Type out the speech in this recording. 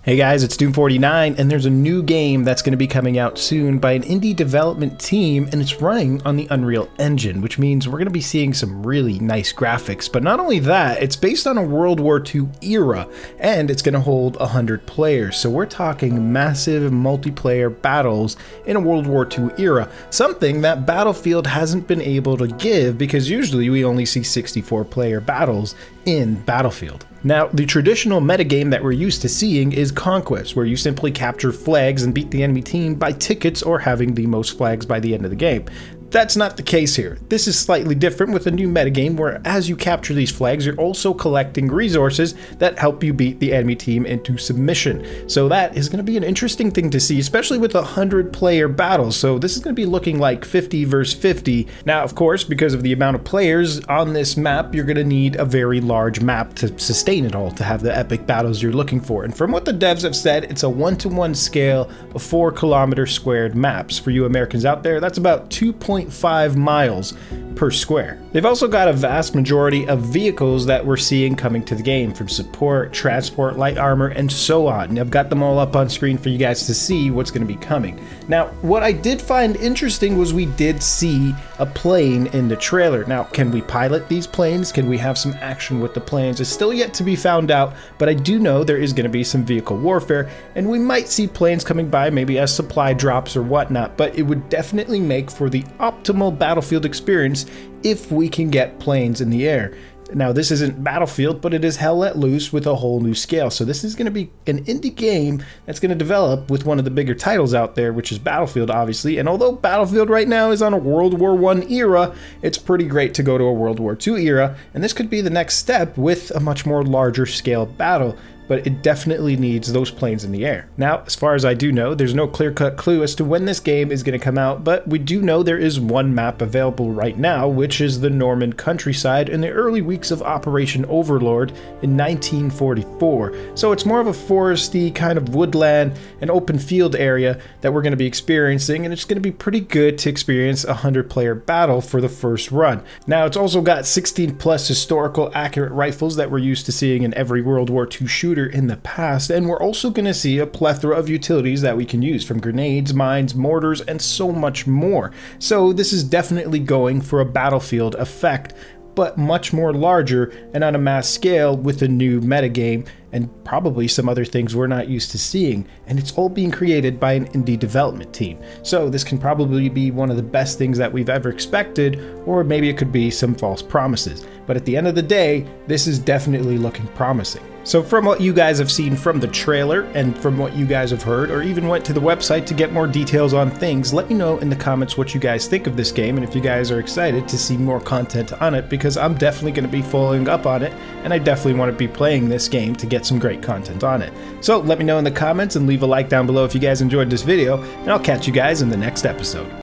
Hey guys, it's Doom49, and there's a new game that's going to be coming out soon by an indie development team, and it's running on the Unreal Engine, which means we're going to be seeing some really nice graphics. But not only that, it's based on a World War II era, and it's going to hold 100 players. So we're talking massive multiplayer battles in a World War II era, something that Battlefield hasn't been able to give because usually we only see 64-player battles in Battlefield. Now, the traditional metagame that we're used to seeing is Conquest, where you simply capture flags and beat the enemy team by tickets or having the most flags by the end of the game. That's not the case here. This is slightly different with a new metagame where as you capture these flags, you're also collecting resources that help you beat the enemy team into submission. So that is going to be an interesting thing to see, especially with 100-player battles. So this is going to be looking like 50 versus 50. Now, of course, because of the amount of players on this map, you're going to need a very large map to sustain it all, to have the epic battles you're looking for. And from what the devs have said, it's a 1-to-1 scale of 4-kilometer squared maps. For you Americans out there, that's about 2.5 miles per square. They've also got a vast majority of vehicles that we're seeing coming to the game, from support, transport, light armor, and so on. And I've got them all up on screen for you guys to see what's going to be coming. Now, what I did find interesting was we did see a plane in the trailer. Now, can we pilot these planes? Can we have some action with the planes? It's still yet to be found out, but I do know there is going to be some vehicle warfare, and we might see planes coming by maybe as supply drops or whatnot, but it would definitely make for the optimal Battlefield experience if we can get planes in the air. Now, this isn't Battlefield, but it is hell let loose with a whole new scale. So this is going to be an indie game that's going to develop with one of the bigger titles out there, which is Battlefield, obviously. And although Battlefield right now is on a World War I era, it's pretty great to go to a World War II era. And this could be the next step with a much more larger scale battle, but it definitely needs those planes in the air. Now, as far as I do know, there's no clear-cut clue as to when this game is going to come out, but we do know there is one map available right now, which is the Norman countryside in the early weeks of Operation Overlord in 1944. So it's more of a foresty, kind of woodland and open field area that we're going to be experiencing, and it's going to be pretty good to experience a 100-player battle for the first run. Now, it's also got 16+ historical accurate rifles that we're used to seeing in every World War II shooter in the past, and we're also going to see a plethora of utilities that we can use, from grenades, mines, mortars, and so much more. So this is definitely going for a Battlefield effect, but much more larger and on a mass scale with a new metagame and probably some other things we're not used to seeing, and it's all being created by an indie development team. So this can probably be one of the best things that we've ever expected, or maybe it could be some false promises. But at the end of the day, this is definitely looking promising. So from what you guys have seen from the trailer and from what you guys have heard, or even went to the website to get more details on things, let me know in the comments what you guys think of this game and if you guys are excited to see more content on it, because I'm definitely going to be following up on it, and I definitely want to be playing this game to get some great content on it. So let me know in the comments and leave a like down below if you guys enjoyed this video, and I'll catch you guys in the next episode.